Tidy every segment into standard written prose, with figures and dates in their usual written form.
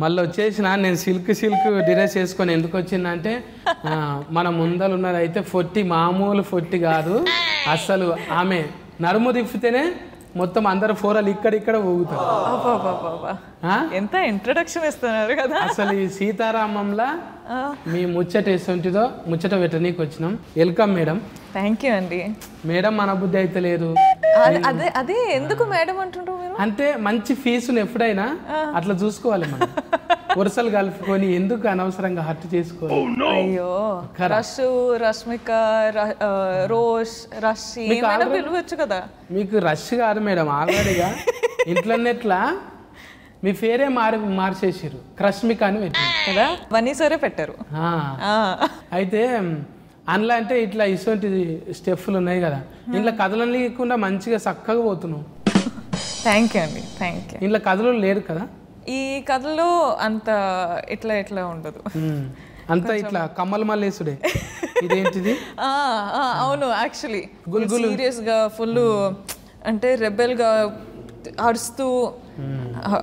మళ్ళీ వచ్చేసిన నేను సిల్క్ డ్రెస్ వేసుకొని ఎందుకు వచ్చిందంటే మన ముందలు ఉన్నది అయితే ఫొట్టి మామూలు ఫొట్టి కాదు అసలు ఆమె నడుము తిప్పితేనే మొత్తం అందరు ఫోరలు ఇక్కడ ఊగుతారు. ఎంత ఇంట్రొడక్షన్ ఇస్తున్నారు కదా. అసలు ఈ సీతారామంలా మీ ముచ్చట ఎటువంటిదో ముచ్చట పెట్టనీకి వచ్చినాం. Welcome madam. థ్యాంక్ యూ అండి. మేడం మన బుద్ధి అయితే లేదు. అదే ఎందుకు మేడం అంటుంటారు మీరు? అంటే మంచి ఫీజును ఎప్పుడైనా అట్లా చూసుకోవాలి మనం. వరుసలు కలుపుకొని ఎందుకు అనవసరంగా హర్ట్ చేసుకోవాలి. అయ్యో రష్మిక రోష్ రషి పిలవచ్చు కదా. మీకు రష్ కాదు మేడం, ఆల్రెడీగా ఇంట్లోనేట్లా మీ పేరే మార్చేసారు, రష్మిక అని పెట్టారు కదా. వన్నీ సరే పెట్టారు. అయితే అందులో అంటే ఇట్లా ఇటువంటి స్టెప్లు ఉన్నాయి కదా, ఇంట్లో కథలు లేకుండా మంచిగా చక్కగా పోతున్నావు. థ్యాంక్ యూ అండి, థ్యాంక్ యూ. ఇంట్లో కథలు లేరు కదా, ఈ కథలో అంత ఇట్లా ఉండదు, అంతా ఇట్లా కమ్మల మల్లేసుడే. ఇదేంటిది? అవును, యాక్చువల్లీ సీరియస్గా ఫుల్ అంటే రెబెల్గా అరుస్తూ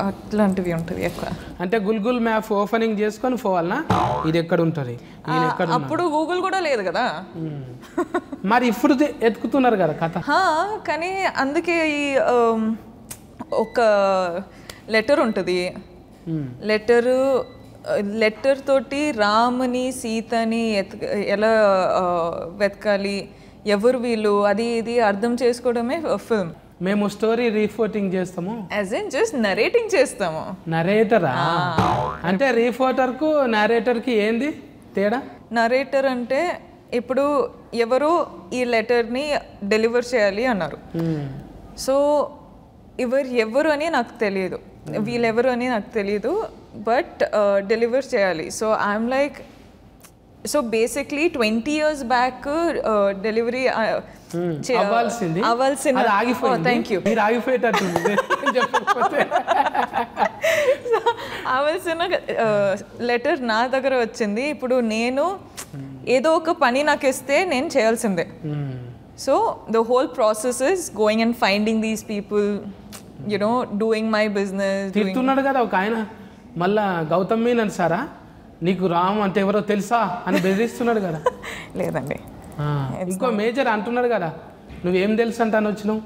అట్లాంటివి ఉంటుంది ఎక్కువ. అంటే గూగుల్ మ్యాప్ ఓపెనింగ్ చేసుకొని పోవాలనా? ఇది ఎక్కడ ఉంటుంది? అప్పుడు గూగుల్ కూడా లేదు కదా. మరి ఇప్పుడు ఎత్తుకుతున్నారు కదా కథ. కానీ అందుకే ఈ ఒక లెటర్ ఉంటుంది. లెటర్ తోటి రాముని సీతని ఎలా వెతకాలి, ఎవరు వీళ్ళు, అది ఇది అర్థం చేసుకోవడమే ఫిల్మ్. మేము స్టోరీ రిపోర్టింగ్ చేస్తాము, యాజ్ ఇన్ జస్ట్ నరేటింగ్ చేస్తాము. నరేటరా? అంటే రిపోర్టర్కు నరేటర్కి ఏంది తేడా? నరేటర్ అంటే ఇప్పుడు ఎవరు ఈ లెటర్ని డెలివర్ చేయాలి అన్నారు. సో ఎవరు అని నాకు తెలియదు, వీళ్ళెవరు అని నాకు తెలియదు, బట్ డెలివర్ చేయాలి. So I'm like, so basically 20 years back delivery అవ్వాల్సిన లెటర్ నా దగ్గర వచ్చింది. ఇప్పుడు నేను ఏదో ఒక పని నాకు ఇస్తే నేను చేయాల్సిందే. So the whole process is going and finding these people, you know, doing my business. తిడుతున్నాడు కదా ఒక ఆయన, మళ్ళా గౌతమ్ మీనన్ సారా నీకు రామ్ అంటే ఎవరో తెలుసా అని బెదిరిస్తున్నాడు కదా. లేదండి, ఇంకో మేజర్ అంటున్నాడు కదా, నువ్వేం తెలుసు అంటాను వచ్చినావు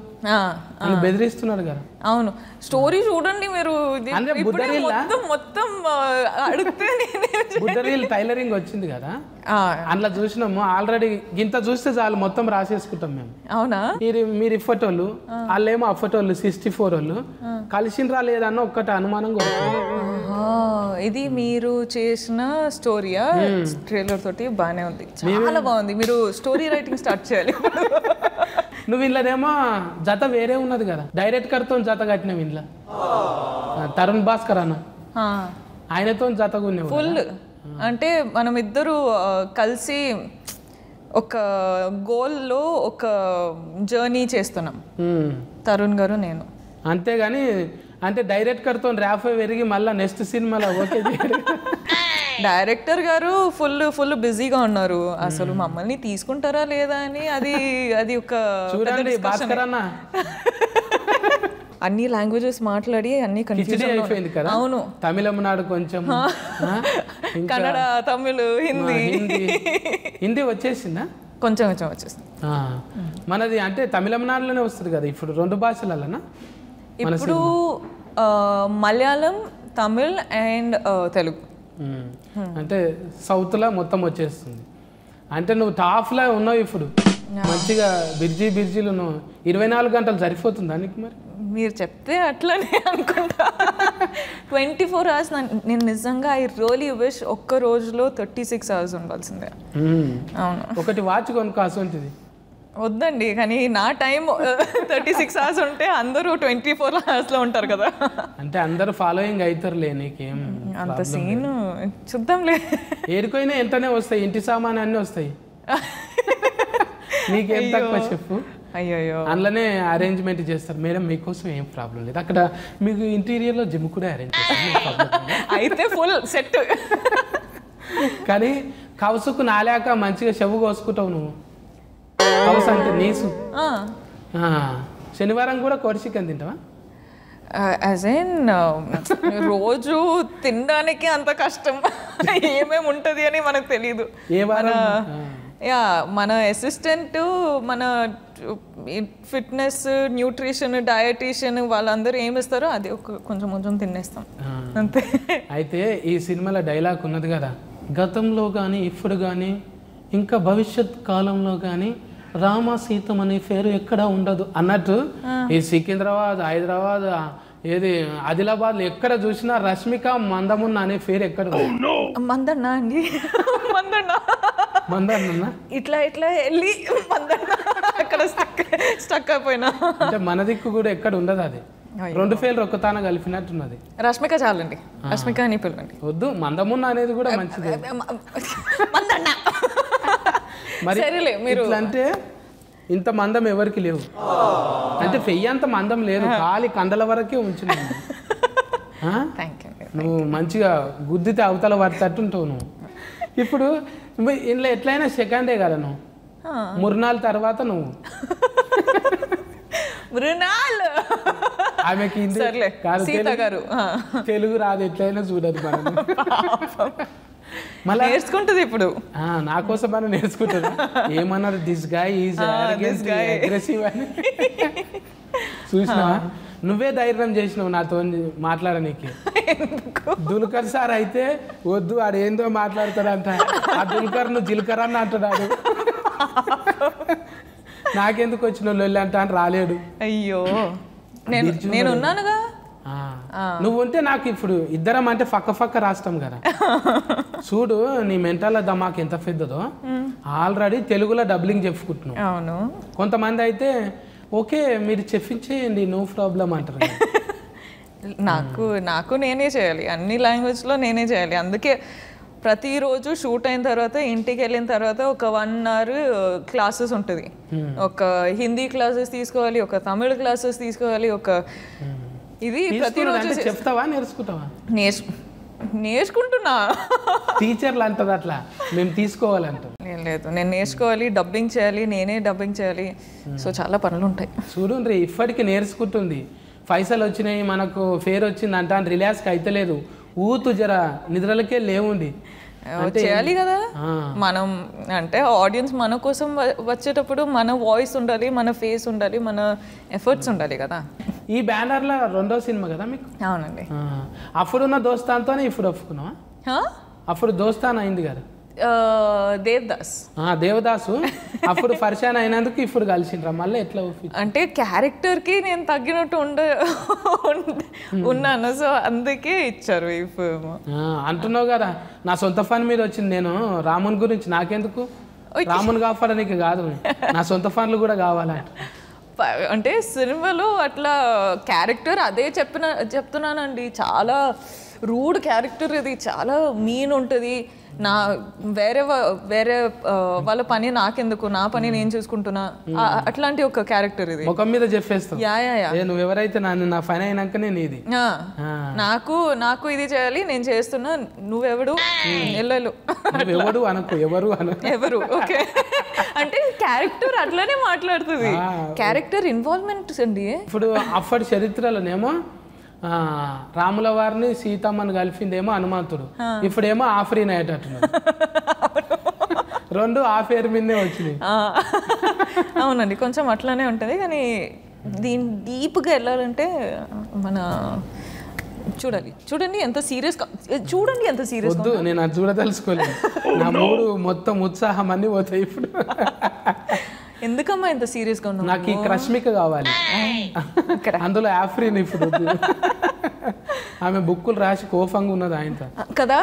అని బెదిరిస్తున్నాడు కదా. అవును, స్టోరీ చూడండి మీరు. మొత్తం అడిగితే బుద్ధరీల్ టైలరింగ్ వచ్చింది కదా, అందులో చూసినాము. ఆల్రెడీ ఇంత చూస్తే చాలు మొత్తం రాసేసుకుంటాం మేము. అవునా? మీరు ఇఫటోళ్ళు, వాళ్ళేమో అఫటోళ్ళు 64 వాళ్ళు కలిసినరా లేదన్న ఒక్కటి అనుమానం కొడుతుంది. ఇది మీరు చేసిన స్టోరీయా? ట్రైలర్ తోటి బాగానే ఉంది, చాలా బాగుంది. మీరు స్టోరీ రైటింగ్ స్టార్ట్ చేయాలి. నువ్వు ఇంట్లోనేమో జత వేరే ఉన్నది కదా, డైరెక్టర్తో జత కట్టినావు ఇంట్లో. తరుణ్ భాస్కర్ అన్న ఆయనతో జత ఫుల్. అంటే మనం ఇద్దరు కలిసి ఒక గోల్లో ఒక జర్నీ చేస్తున్నాం, తరుణ్ గారు నేను. అంతేగాని అంటే డైరెక్టర్తో ర్యాఫ్ పెరిగి మళ్ళీ నెక్స్ట్ సినిమాలో ఓకే. డైరెక్టర్ గారు ఫుల్ బిజీగా ఉన్నారు, అసలు మమ్మల్ని తీసుకుంటారా లేదా అని. అది ఒక చూడండి భాస్కర్ అన్న అన్ని లాంగ్వేజెస్ మాట్లాడి అన్ని కన్ఫ్యూజన్ అయిపోయింది కదా. అవును, తమిళనాడు కొంచెం, కన్నడ, తమిళ్, హిందీ వచ్చేసిందా? కొంచెం వచ్చేసింది. మనది అంటే తమిళనాడులోనే వస్తుంది కదా ఇప్పుడు 2 భాషలనా? ఇప్పుడు మలయాళం, తమిళ్ అండ్ తెలుగు. అంటే సౌత్లో మొత్తం వచ్చేస్తుంది. అంటే నువ్వు టాప్లో ఉన్నావు ఇప్పుడు, మంచిగా బిర్జీలు ఉన్నావు. 24 గంటలు సరిపోతుందా నీకు? మరి మీరు చెప్తే అట్లనే అనుకుంటా. 24 hours. నేను నిజంగా ఐ రియలీ విష్ ఒక్క రోజులో 36 hours ఉండాల్సిందే. అవును, ఒకటి వాచ్ కొనుక్కోవాల్సింది. వద్దండి, కానీ నా టైం 36 hours ఉంటే అందరూ 24 hours ఉంటారు కదా. అంటే అందరూ ఫాలోయింగ్ అవుతారులే, నీకేం అంత సీన్ చూద్దాంలే. ఏరుకోయినా ఎంతనే వస్తాయి, ఇంటి సామాన్ అన్నీ వస్తాయి. నీకేం తక్కువ చెప్పు. అయ్యో, అందులోనే అరేంజ్మెంట్ చేస్తారు మేడం, మీకోసం ఏం ప్రాబ్లం లేదు. అక్కడ మీకు ఇంటీరియర్లో జిమ్ కూడా అరేంజ్ చేస్తారు, అయితే ఫుల్ సెట్. కానీ కౌసుకు నాలాక మంచిగా చెవు కోసుకుంటావు నువ్వు. కౌసు అంటే నీసు. శనివారం కూడా కోడి చికెన్ తింటావా? యాజ్ ఇన్ రోజు తినడానికి అంత కష్టం ఏమేమి ఉంటుంది అని మనకు తెలీదు. మన అసిస్టెంట్, మన ఫిట్నెస్, న్యూట్రిషన్, డయటీషియన్ వాళ్ళందరూ ఏమి ఇస్తారో అది కొంచెం కొంచెం తినేస్తాం అంతే. అయితే ఈ సినిమాలో డైలాగ్ ఉన్నది కదా, గతంలో కానీ ఇప్పుడు కానీ ఇంకా భవిష్యత్ కాలంలో కానీ రామ సీతం అనే పేరు ఎక్కడ ఉండదు అన్నట్టు ఈ సికింద్రాబాద్, హైదరాబాద్, ఏది ఆదిలాబాద్ ఎక్కడ చూసినా రష్మిక మందమున్న అనే పేరు ఎక్కడ మందన్న అండి. మందన్న ఇట్లా ఇట్లా వెళ్ళి మందన్న అక్కడ స్టక్ అయిపోయినా. అంటే మన దిక్కు కూడా ఎక్కడ ఉండదు అది. 2 పేర్లు ఒక్కతాన కలిపినట్టున్నది. రష్మిక చాలండి, రష్మిక అని పిలవండి. వద్దు, మందమున్న అనేది కూడా మంచిది. మందన్న మరి మీరు అంటే ఇంత మందం ఎవరికి లేవు అంటే పెయ్యంత మందం లేదు, ఖాళీ కండల వరకే ఉంచింది. నువ్వు మంచిగా గుద్దితే అవతల పడతట్టుంటావు నువ్వు. ఇప్పుడు ఇంట్లో ఎట్లయినా సెకండే కదా నువ్వు, మురునాళ్ళ తర్వాత నువ్వు. ఆమెకి తెలుగు రాదు, ఎట్లయినా చూడదు మనం. మళ్ళీ నేర్చుకుంటుంది ఇప్పుడు. నా కోసం మనం నేర్చుకుంటుందా? ఏమన్నారు, దిస్ గాయ్ ఈజ్ అగ్రెసివ్ అని. చూసినావా? నువ్వే ధైర్యం చేసినావు నాతో మాట్లాడనీకి. దుల్కర్ సార్ అయితే వద్దు, ఆడేందో మాట్లాడతాడంట. ఆ దుల్కర్ నువ్వు జిల్కర్ అని అంటున్నాడు. నాకెందుకు వచ్చిన లొల్లి అంట అని రాలేడు. అయ్యో, నేను ఉన్నానుగా. నువ్వు ఉంటే నాకు ఇప్పుడు ఇద్దరం అంటే పక్క రాష్ట్రం కదా. చూడు నీ మెంటల్ దమాక్ ఎంత పెద్దదో. ఆల్రెడీ తెలుగులో డబ్బింగ్ చెప్పుకుంటున్నావు. అవును. కొంతమంది అయితే ఓకే మీరు చెప్పించేయండి, నో ప్రాబ్లం అంటారు. నాకు నేనే చేయాలి, అన్ని లాంగ్వేజ్లో నేనే చేయాలి. అందుకే ప్రతిరోజు షూట్ అయిన తర్వాత ఇంటికి వెళ్ళిన తర్వాత ఒక 1 hour క్లాసెస్ ఉంటుంది. ఒక హిందీ క్లాసెస్ తీసుకోవాలి, ఒక తమిళ క్లాసెస్ తీసుకోవాలి. ఒక ఇది ప్రతిరోజు చెప్తావా, నేర్చుకుంటావా? నేర్చుకుంటున్నా. టీచర్లు అంటది అట్లా, మేము తీసుకోవాలంట. లేదు, నేను నేర్చుకోవాలి, డబ్బింగ్ చేయాలి, నేనే డబ్బింగ్ చేయాలి. సో చాలా పనులు ఉంటాయి. చూడండి ఇప్పటికి నేర్చుకుంటుంది. పైసలు వచ్చినాయి, మనకు ఫేర్ వచ్చింది అంట అని రిలాక్స్కి అయితే లేదు. ఊతు జర నిద్రలకే లేవుండి చేయాలి కదా మనం. అంటే ఆడియన్స్ మన కోసం వచ్చేటప్పుడు మన వాయిస్ ఉండాలి, మన ఫేస్ ఉండాలి, మన ఎఫర్ట్స్ ఉండాలి కదా. ఈ బ్యానర్లో 2వ సినిమా కదా మీకు? అవునండి. అప్పుడున్న దోస్తాన్తోనే ఇప్పుడు ఒప్పుకున్నావా? అప్పుడు దోస్తాన్ అయింది కదా దేవదాసు. అప్పుడు పరిచయం అయినందుకు ఇప్పుడు కలిసిండ్రా మళ్ళీ ఎట్లా? అంటే క్యారెక్టర్కి నేను తగ్గినట్టు ఉన్నాను, సో అందుకే ఇచ్చారు ఈ ఫిల్మ్. అంటున్నావు కదా, నా సొంత ఫన్ మీద వచ్చింది. నేను రాముని గురించి నాకెందుకు, రాముని కాపాడడానికి కాదు, నా సొంత ఫన్లు కూడా కావాలంట. అంటే సినిమాలో అట్లా క్యారెక్టర్ అదే చెప్తున్నానండి. చాలా రూడ్ క్యారెక్టర్ ఇది, చాలా మీన్ ఉంటుంది. వేరే వాళ్ళ పని నాకెందుకు, నా పని నేను చూసుకుంటున్నా, అట్లాంటి ఒక క్యారెక్టర్ ఇది. ముఖం మీద చెప్పేస్తావు. నువ్వు ఎవరైతే నా పని అయినాకనే నీది. నాకు ఇది చేయాలి, నేను చేస్తున్నా, నువ్వెవడు ఎవడు అనకు, ఎవరు ఓకే. అంటే క్యారెక్టర్ అట్లానే మాట్లాడుతుంది, క్యారెక్టర్ ఇన్వాల్వ్మెంట్ అండి. ఇప్పుడు అప్పటి చరిత్రలోనేమో రాముల వారిని సీతమ్మని కలిపిందేమో హనుమంతుడు, ఇప్పుడేమో ఆఫ్రీన్ అయ్యేటట్టున్నాడు. 2 ఆ పేరు మీదే వచ్చినాయి. అవునండి, కొంచెం అట్లానే ఉంటుంది. కానీ దీని డీప్గా వెళ్ళాలంటే మన చూడండి ఎంత సీరియస్, వద్దు, నేను అది చూడదలుచుకోలేదు. నా మూడు మొత్తం ఉత్సాహం అన్ని పోతాయి ఇప్పుడు. ఎందుకమ్మా ఇంత సీరియస్గా ఉన్నావు? నాకు ఈ రష్మిక కావాలి, అందులో ఆఫ్రీన్. ఇప్పుడు ఆమె బుక్కులు రాసి కోపంగా ఉన్నది ఆయనతో కదా.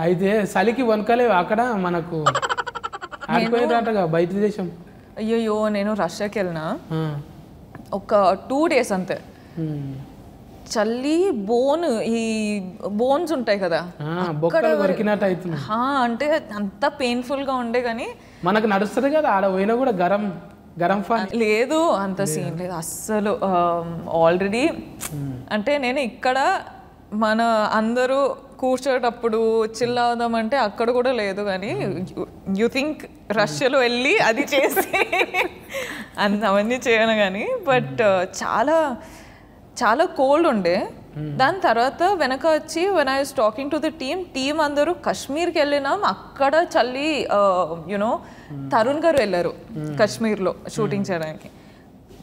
అయితే చలికి వనకలేవు అక్కడ మనకు ఆడిపోయినట్టుగా బయట దేశం. అయ్యో, నేను రష్యాకి వెళ్ళినా ఒక 2 days అంతే. చల్లి ఈ బోన్స్ ఉంటాయి కదా, అంటే అంత పెయిన్ఫుల్గా ఉండే. కానీ మనకు నడుస్తుంది కదా, ఆడ పోయినా కూడా గరం లేదు, అంత సీన్ లేదు అస్సలు. ఆల్రెడీ అంటే నేను ఇక్కడ మన అందరూ కూర్చోటప్పుడు చిల్ అవుదామంటే అక్కడ కూడా లేదు. కానీ యూ థింక్ రష్యాలో వెళ్ళి అది చేసి అవన్నీ చేయను. కానీ బట్ చాలా చాలా కోల్డ్ ఉండే. దాని తర్వాత వెనక వచ్చి when I was talking to the team అందరూ కాశ్మీర్కి వెళ్ళినాం, అక్కడ చల్లి యునో తరుణ్ గారు వెళ్ళారు కాశ్మీర్లో షూటింగ్ చేయడానికి.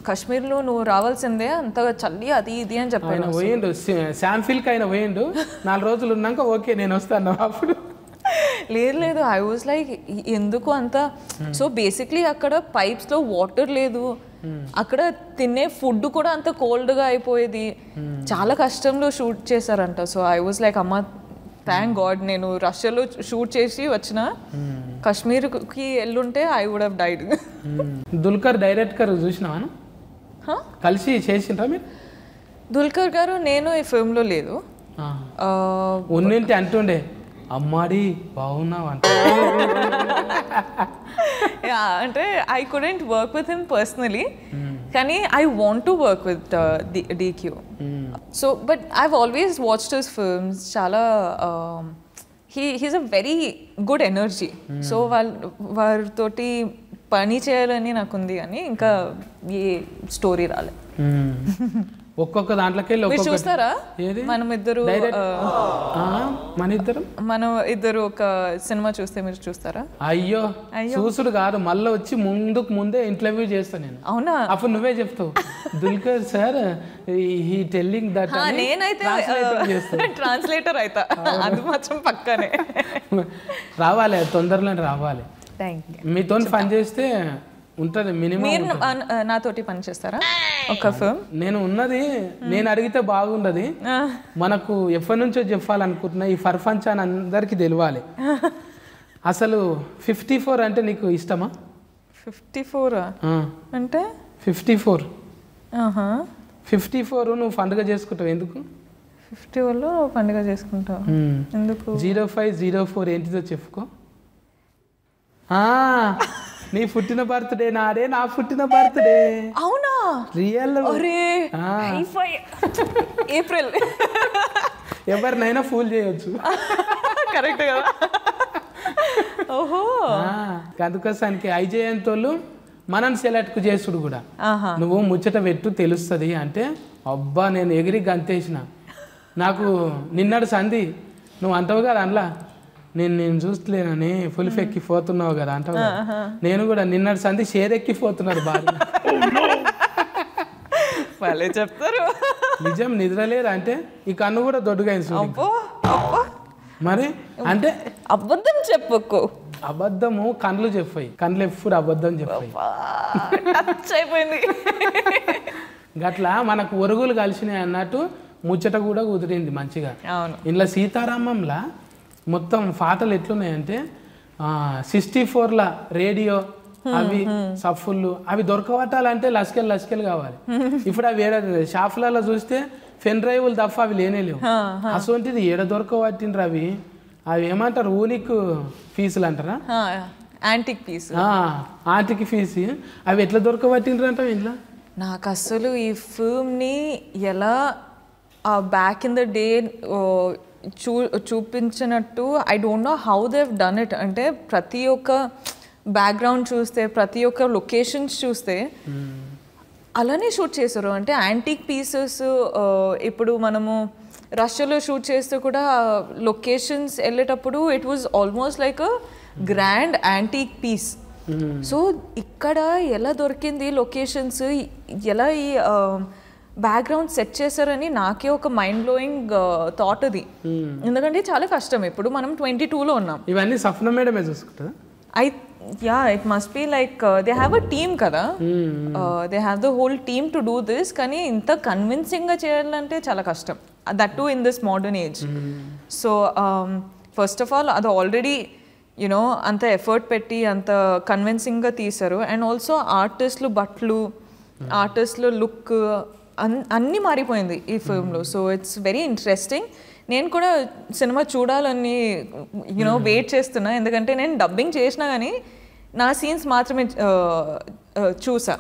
కాశ్మీర్లో నువ్వు రావాల్సిందే, అంతగా చల్లి అది ఇది అని చెప్పాను. పోయిండు శాంఫిల్కి ఆయన పోయిండు, 4 రోజులు ఉన్నాక ఓకే నేను వస్తాను అప్పుడు. లేదు ఐ వాజ్ లైక్ ఎందుకు అంత. సో బేసిక్లీ అక్కడ పైప్స్లో వాటర్ లేదు, అక్కడ తినే ఫుడ్ కూడా అంత కోల్డ్గా అయిపోయేది, చాలా కష్టంలో షూట్ చేశారంట. సో ఐ వాజ్ లైక్ అమ్మ థ్యాంక్ గాడ్ నేను రష్యాలో షూట్ చేసి వచ్చిన, కాశ్మీర్కి వెళ్ళుంటే I would have died. Dulquer director చూసినావా, కలిసి చేసిండ్రా మీరు? దుల్కర్ గారు నేను ఈ ఫిల్మ్లో లేదు. ఉన్నింటి అంటుండే అమ్మాడి బాగున్నావు అంటే. అంటే I couldn't work with him personally, కానీ I want to work with DQ. So but I've always watched his films. చాలా he's a very good energy. So వారితోటి పని చేయాలని నాకుంది, కానీ ఇంకా ఏ స్టోరీ రాలేదు. ఒక్కొక్క దాంట్లోకి వెళ్ళి చూస్తారా మనం ఇద్దరు ఒక సినిమా చూస్తే మీరు చూస్తారా? అయ్యో చూసుడు కాదు, మళ్ళీ వచ్చి ముందే ఇంటర్వ్యూ చేస్తాను నేను. అవునా? అప్పుడు నువ్వే చెప్తావు Dulquer sir he telling that. నేనైతే ట్రాన్స్లేటర్ అయితా, అది మాత్రం పక్కనే. రావాలి, తొందరలోనే రావాలి. మీతో పని చేస్తే ఉంటుంది మినిమం. మీరు నాతోటి పని చేస్తారా ఒక ఫిల్మ్? నేను ఉన్నది నేను అడిగితే బాగుండదు. మనకు ఎప్పటి నుంచో చెప్పాలనుకుంటున్నా, ఈ ఫర్ఫంచ్ అని అందరికీ తెలియాలి. అసలు 54 అంటే నీకు ఇష్టమా? 54 అంటే 54 నువ్వు పండుగ చేసుకుంటావు ఎందుకు? 54లో పండుగ చేసుకుంటావు ఎందుకు? 0504 ఏంటిదో చెప్పుకో. నీ పుట్టిన బర్త్డే నాడే, నా పుట్టిన బర్త్డే. అవునా? రియల్. ఏప్రిల్. ఎవరినైనా ఫూల్ చేయొచ్చు. కరెక్ట్ కదా? ఓహో. అందుకోసానికి ఐజయంతోళ్ళు మనని సెలెక్ట్ చేసుడు కూడా. నువ్వు ముచ్చట పెట్టు తెలుస్తుంది అంటే అబ్బా నేను ఎగిరి గంతేసిన. నాకు నిన్నడు సంధి నువ్వు అంటావు కదా అందులో నేను చూస్తలేనని ఫుల్ ఎక్కిపోతున్నావు కదా అంటావు. నేను కూడా నిన్నటి సంధి షేరెక్కిపోతున్నారు బాగా. వాళ్ళే చెప్తారు. నిజం నిద్రలేరు అంటే ఈ కన్ను కూడా దొడ్డుగైంది. మరి అంటే అబద్ధం చెప్పకు. అబద్ధము కళ్ళు చెప్పాయి, కళ్ళు ఎప్పుడు అబద్ధం చెప్పాయి. గట్లా మనకు ఒరుగులు కలిసినాయి అన్నట్టు ముచ్చట కూడా కుదిరింది మంచిగా. ఇంట్లో సీతారామంలా మొత్తం పాటలు ఎట్లున్నాయంటే 64ల రేడియో అవి సఫుళ్ళు అవి దొరకబట్టాలంటే లస్కెలు కావాలి. ఇప్పుడు అవి షాపులలో చూస్తే పెన్ డ్రైవ్లు తప్ప అవి లేనేలేవు. అసొంటిది ఏడ దొరకబట్టిండ్రు అవి. అవి ఏమంటారు ఊనిక్ పీసులు అంటారా? Antique piece. యాంటిక్ పీస్ అవి ఎట్లా దొరకబట్టిండ్రు అంటావు ఇంట్లో? నాకు అసలు ఈ ఫిల్మ్ని ఎలా బ్యాక్ ఇన్ ద డే చూపించినట్టు I don't know how they have done it. అంటే ప్రతి ఒక్క బ్యాక్గ్రౌండ్ చూస్తే, ప్రతి ఒక్క లొకేషన్స్ చూస్తే అలానే షూట్ చేశారు. అంటే యాంటిక్ పీసెస్. ఇప్పుడు మనము రష్యాలో షూట్ చేస్తే కూడా లొకేషన్స్ వెళ్ళేటప్పుడు it was almost like a grand antique piece. So ఇక్కడ ఎలా దొరికింది లొకేషన్స్, ఎలా ఈ బ్యాక్గ్రౌండ్ సెట్ చేశారని నాకే ఒక మైండ్ బ్లోయింగ్ థాట్ అది. ఎందుకంటే చాలా కష్టం. ఇప్పుడు మనం 22లో ఉన్నాం. ఇవన్నీ సఫ్నా మేడమే చూసుకుంటారా? It must be like they have a team కదా, they have the whole team to do this. కానీ ఇంత కన్విన్సింగ్గా చేయాలంటే చాలా కష్టం, that too in this modern age. So first of all అది ఆల్రెడీ యునో అంత ఎఫర్ట్ పెట్టి అంత కన్విన్సింగ్గా తీశారు. అండ్ ఆల్సో ఆర్టిస్టులు బట్టలు, ఆర్టిస్టులు లుక్ అన్నీ మారిపోయింది ఈ ఫిల్మ్లో. So it's very interesting. నేను కూడా సినిమా చూడాలని యూనో వెయిట్ చేస్తున్నా. ఎందుకంటే నేను డబ్బింగ్ చేసినా కానీ నా సీన్స్ మాత్రమే చూసా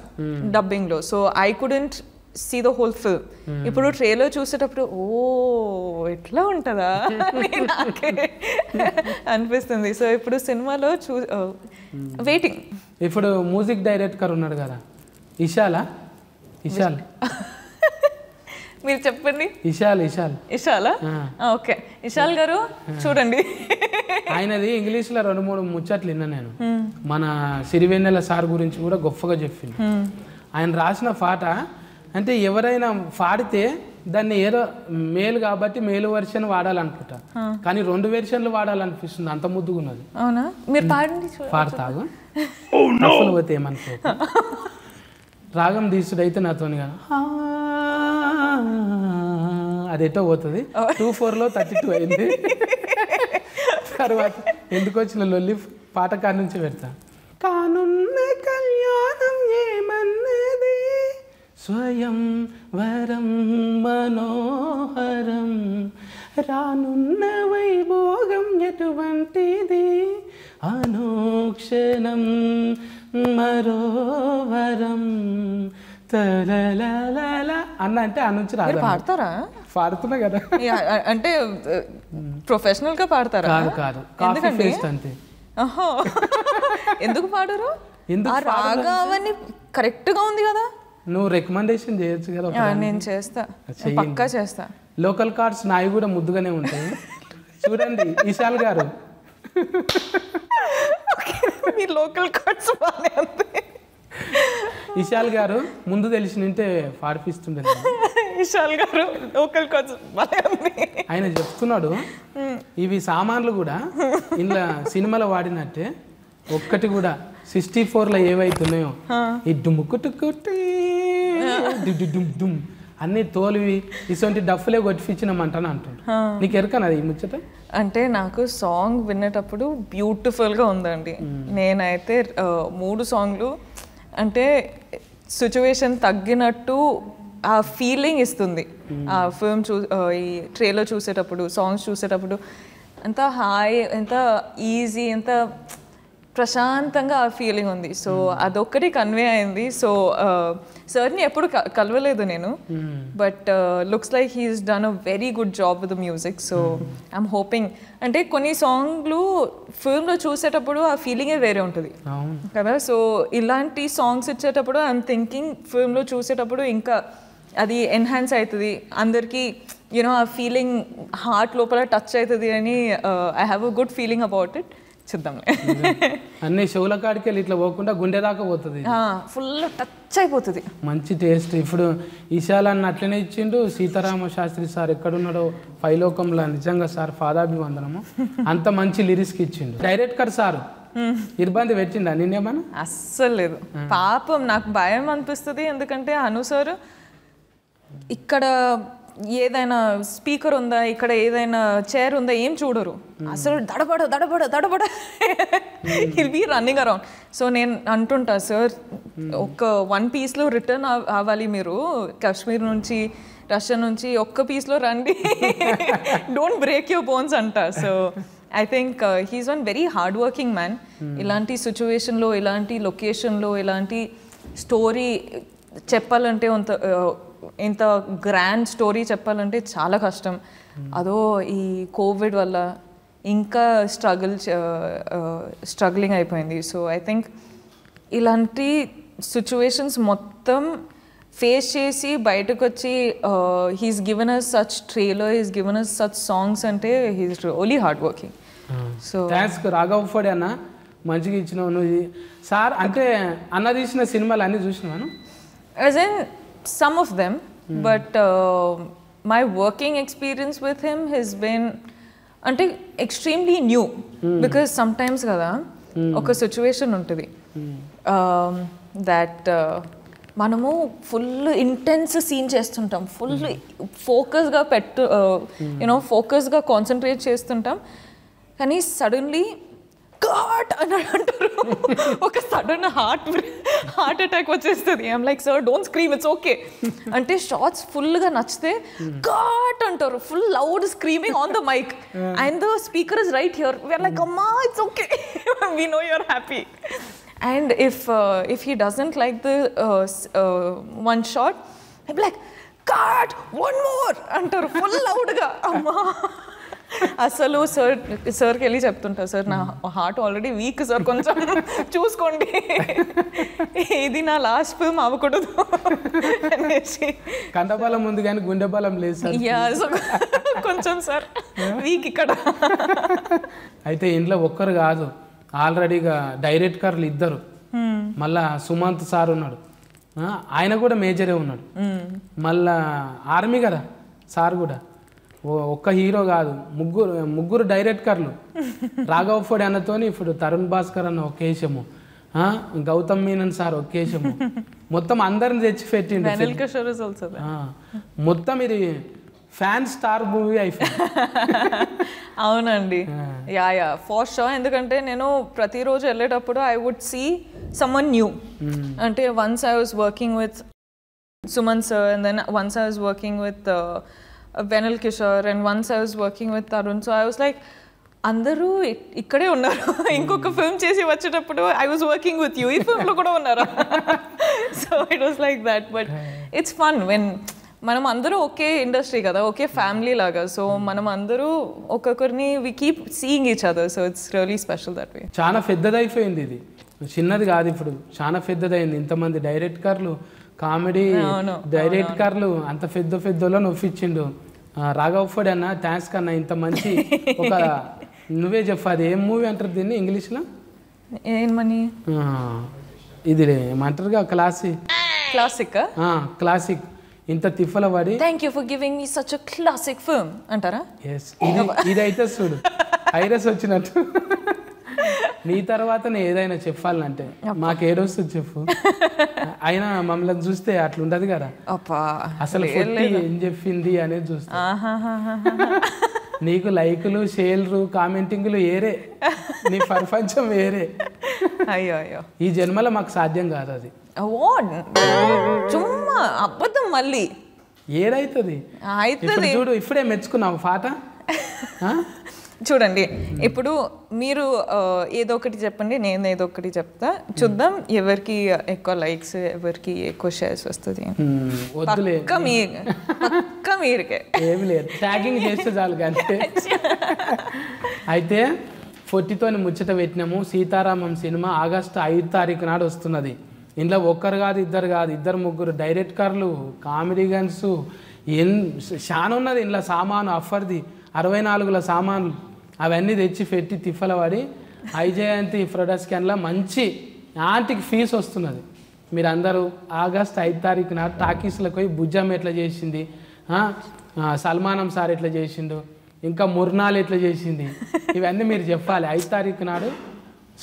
డబ్బింగ్లో. So I couldn't see the whole film. ఇప్పుడు ట్రైలర్ చూసేటప్పుడు ఓ ఎట్లా ఉంటుందా నాకే అనిపిస్తుంది. సో ఇప్పుడు సినిమాలో వెయిటింగ్. ఇప్పుడు మ్యూజిక్ డైరెక్టర్ ఉన్నాడు కదా ఇషాల్ మీరు చెప్పండి. ఇషాల్ ఇషాలా? ఓకే, ఇషాల్ గారు చూడండి. ఆయనది ఇంగ్లీష్లో 2-3 ముచ్చట్లు విన్నా నేను. మన సిరివెన్నెల సార్ గురించి కూడా గొప్పగా చెప్పింది. ఆయన రాసిన పాట అంటే ఎవరైనా పాడితే దాన్ని ఏదో మేలు కాబట్టి మేలు వెర్షన్ వాడాలనుకుంటా, కానీ 2 వెర్షన్లు వాడాలనిపిస్తుంది, అంత ముద్దుగా ఉన్నది. అవునా? మీరు పాడండి. పాడతాగు అసలు పోతే ఏమనుకో. రాగం తీసుడైతే నాతోని కదా అదేటో పోతుంది. 2-4లో 32 అయింది. తర్వాత ఎందుకు వచ్చిన లొల్లి పాట కాడి నుంచి పెడతా. కానున్న కళ్యాణం ఏమన్నది స్వయం వరం మనోహరం, రానున్న వైభోగం ఎటువంటిది అనోక్షణం మరోవరం తలలలల అన్న అంటే ఆ నుంచి రాదు. పాడతారా? పాడుతున్నా కదా. అంటే ప్రొఫెషనల్ గా పాడతారా? కాదు కాఫీ పేస్ట్ అంతే. ఎందుకు పాడరు? రాగావన్నీ కరెక్ట్ గా ఉంది కదా. నువ్వు రికమెండేషన్ చేయొచ్చు కదా. నేను చేస్తా, పక్కా చేస్తా. లోకల్ కార్డ్స్ నాయి కూడా ముద్దుగానే ఉంటాయి. చూడండి ఇషాల్ గారు, మీ లోకల్ కార్డ్స్ బాగానే ఉంటాయి. ఇషాల్ గారు ముందు తెలిసి నింటే పాడిపిస్తుండే. ఇషాల్ గారు లోకల్ కార్డ్స్ బాగానే ఉంది. ఆయన చెప్తున్నాడు ఇవి సామాన్లు కూడా ఇంట్లో సినిమాలో వాడినట్టే ఒక్కటి కూడా 64లో ఏవైతున్నాయో ఈ డుమ్ముకుట్టుకుట్టి డుమ్ అన్ని తోలివి ఇటువంటి డఫ్లే కొట్టిపించినామంటాను అంటాడు. నీకు ఎరకనది ఈ ముచ్చట? అంటే నాకు సాంగ్ వినేటప్పుడు బ్యూటిఫుల్గా ఉందండి. నేనైతే 3 సాంగ్లు అంటే సిచ్యువేషన్ తగ్గినట్టు ఆ ఫీలింగ్ ఇస్తుంది. ఆ ఫిల్మ్ ఈ ట్రైలర్ చూసేటప్పుడు, సాంగ్స్ చూసేటప్పుడు ఎంత హాయ్, ఎంత ఈజీ, ఎంత ప్రశాంతంగా ఆ ఫీలింగ్ ఉంది. సో అదొక్కటి కన్వే అయింది. సో సార్ని ఎప్పుడు కలవలేదు నేను, but looks like he's done a very good job with the music. So I'm hoping, అంటే కొన్ని సాంగ్లు ఫిల్మ్లో చూసేటప్పుడు ఆ ఫీలింగే వేరే ఉంటుంది కదా. సో ఇలాంటి సాంగ్స్ ఇచ్చేటప్పుడు ఐఎమ్ థింకింగ్ ఫిల్మ్లో చూసేటప్పుడు ఇంకా అది ఎన్హాన్స్ అవుతుంది, అందరికీ యూనో ఆ ఫీలింగ్ హార్ట్ లోపల టచ్ అవుతుంది అని I have a good feeling about it. చూద్దాంలే. అన్ని షోల కాడికి వెళ్ళి ఇట్లా పోకుండా గుండె దాకా పోతుంది, ఫుల్ టచ్ అయిపోతుంది. మంచి టేస్ట్. ఇప్పుడు ఇషాల్ అన్న అట్లనే ఇచ్చిండు. సీతారామ శాస్త్రి సార్ ఎక్కడున్నాడో పైలోకంలో నిజంగా సార్ పాదాభివందనము. అంత మంచి లిరిక్స్కి ఇచ్చిండు. డైరెక్టర్ సార్ ఇబ్బంది పెట్టిండా నిన్నేమన్నా? అస్సలు లేదు. పాపం నాకు భయం అనిపిస్తుంది, ఎందుకంటే అను సార్ ఇక్కడ ఏదైనా స్పీకర్ ఉందా, ఇక్కడ ఏదైనా చైర్ ఉందా ఏం చూడరు. అసలు దడబడ he'll be running around. So నేను అంటుంటా, సార్ ఒక 1 pieceలో రిటర్న్ అవ్వాలి మీరు, కాశ్మీర్ నుంచి రష్యా నుంచి ఒక్క పీస్లో రండి, డోంట్ బ్రేక్ యువర్ బోన్స్ అంట. So I think he's one very hard working man. ఇలాంటి సిచ్యువేషన్లో, ఇలాంటి లొకేషన్లో, ఇలాంటి స్టోరీ చెప్పాలంటే ఇంత గ్రాండ్ స్టోరీ చెప్పాలంటే చాలా కష్టం. అదో ఈ కోవిడ్ వల్ల ఇంకా స్ట్రగ్లింగ్ అయిపోయింది. సో ఐ థింక్ ఇలాంటి సిచ్యువేషన్స్ మొత్తం ఫేస్ చేసి బయటకు వచ్చి he's given us such trailer, he's given us such songs అంటే he's really hard working. So thanks Raghav ఫోడే అన్న, మంచిగా ఇచ్చినావు నువ్వు. సార్ అంటే అన్న తీసిన సినిమాలు అన్నీ చూసినాను. As in some of them, but my working experience with him has been అంటే extremely new, because sometimes కదా ఒక సిచ్యువేషన్ ఉంటుంది దట్ మనము ఫుల్ ఇంటెన్స్ సీన్ చేస్తుంటాం, ఫుల్ ఫోకస్గా యూనో ఫోకస్గా కాన్సన్ట్రేట్ చేస్తుంటాం, కానీ సడన్లీ గాడ్ అని అంటారు, ఒక సడన్ హార్ట్ అటాక్ వచ్చేస్తుంది. I'm like sir don't scream, it's okay అంటే షార్ట్స్ ఫుల్గా నచ్చితే గాడ్ అంటారు, full loud screaming on the mic and the speaker is right here, we're like అమ్మా it's okay, we know you're happy. And if he doesn't like the one shot, I'll be like, God, one more! Antaru full loud ga, amma. అసలు సార్కి వెళ్ళి చెప్తుంటా, sir నా heart already week sir, కొంచెం చూసుకోండి, ఇది నా last film అవ్వకూడదు అనేసి. కండబలం ఉంది కానీ గుండె బలం లేదు సార్. సో కొంచెం సార్ వీక్ ఇక్కడ. అయితే ఇంట్లో ఒక్కరు కాదు, ఆల్రెడీగా డైరెక్టర్లు ఇద్దరు, మళ్ళా సుమంత్ సార్ ఉన్నాడు, ఆయన కూడా మేజరే ఉన్నాడు, మళ్ళా ఆర్మీ కదా సార్ కూడా. ఒక్క హీరో కాదు, ముగ్గురు డైరెక్టర్లు. రాఘవ్ ఫోడి అన్నతోని ఇప్పుడు తరుణ్ భాస్కర్ అన్న ఒక వేషము, గౌతమ్ మీనన్ సార్ ఒక వేషము, మొత్తం అందరిని తెచ్చి పెట్టిండు. మొత్తం ఇది ఫ్యాన్ స్టార్ మూవీ అయిపోయింది. అవునండి, యా ఫర్ షూర్. ఎందుకంటే నేను ప్రతిరోజు వెళ్ళేటప్పుడు ఐ వుడ్ సీ సమ్మన్ న్యూ. అంటే once I was working with Suman sir, and then once I was working with Vennela Kishore, and once I was working with Tarun. So I was like అందరూ ఇక్కడే ఉన్నారు, ఇంకొక ఫిల్మ్ చేసి వచ్చేటప్పుడు I was working with you, ఈ ఫిల్మ్లో కూడా ఉన్నారు. So it was like that. But it's fun when మనం అందరూ ఒకే ఇండస్ట్రీ కదా, ఒకే ఫ్యామిలీ లాగా. సో మనం అందరూ ఒక్కొక్కరిని we keep seeing each other. So it's really special that way. చాలా పెద్దదైపోయింది ఇది, చిన్నది కాదు, ఇప్పుడు చాలా పెద్దదైంది. ఇంతమంది డైరెక్టర్లు, కామెడీ డైరెక్టర్లు, అంత పెద్దలో నొప్పించిండు రాఘవ్ ఫోడి అన్న. థ్యాంక్స్ కన్నా, ఇంత మంచి ఒక నువ్వే చెప్పు, అది ఏం మూవీ అంటారు దీన్ని ఇంగ్లీష్లో? ఏమని ఇది ఏమంటారుగా, క్లాసిక్. ఇంత తిఫల పడి thank you for giving me such a classic film అంటారా? ఇదైతే చూడు ఐరస్ వచ్చినట్టు. నీ తర్వాత ఏదైనా చెప్పాలంటే మాకు ఏడొస్తుంది చెప్పు. అయినా మమ్మల్ని చూస్తే అట్లుండదు కదా, అసలు ఏం చెప్పింది అనేది చూస్తా. నీకు లైకులు, షేర్లు, కామెంటింగ్లు ఏరే, నీ ప్రపంచం వేరే. అయ్యో ఈ జన్మలో మాకు సాధ్యం కాదు అది. చుమ్మా అబద్ధం మళ్ళీ ఏదైతుంది చూడు. ఇప్పుడే మెచ్చుకున్నావు పాట. చూడండి, ఇప్పుడు మీరు ఏదో ఒకటి చెప్పండి, నేను ఏదో ఒకటి చెప్తా, చూద్దాం ఎవరికి ఎక్కువ లైక్స్, ఎవరికి ఎక్కువ షేర్స్ వస్తుంది. మీరుకే ఏమి లేదు, ట్యాగింగ్ చేస్తే చాలు కానీ. అయితే 40తోని ముచ్చట పెట్టినాము. సీతారామం సినిమా ఆగస్టు 5 తారీఖు నాడు వస్తున్నది. ఇంట్లో ఒక్కరు కాదు, ఇద్దరు కాదు, ఇద్దరు ముగ్గురు డైరెక్టర్లు, కామెడీగన్స్, చాలా ఉన్నది ఇంట్లో సామాను. అఫర్ది 64ల సామాన్లు అవన్నీ తెచ్చి పెట్టి తిఫల పడి ఐజయంతి ప్రొడక్షన్లో మంచి యాంటికి ఫీజు వస్తున్నది. మీరు అందరూ ఆగస్టు 5 తారీఖున టాకీస్లకు పోయి భుజం ఎట్లా చేసింది, సల్మానం సార్ ఎట్లా చేసిండు, ఇంకా ముర్నాల్ ఎట్లా చేసింది, ఇవన్నీ మీరు చెప్పాలి 5 తారీఖు నాడు.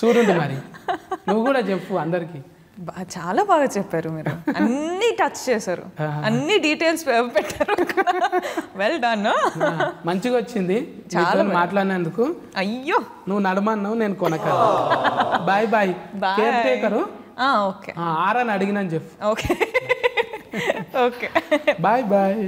చూడండి మరి, నువ్వు కూడా చెప్పు అందరికీ. చాలా బాగా చెప్పారు మీరు, అన్ని టచ్ చేశారు, అన్ని డీటెయిల్స్ పెట్టారు. Well done. మంచిగా వచ్చింది చాలా మాట్లాడినందుకు. అయ్యో, నువ్వు నడమన్నావు, నేను కొనక. Bye bye. కేర్ టేకరు. ఓకే, ఆరని అడిగినని చెప్పు. Okay okay, bye bye.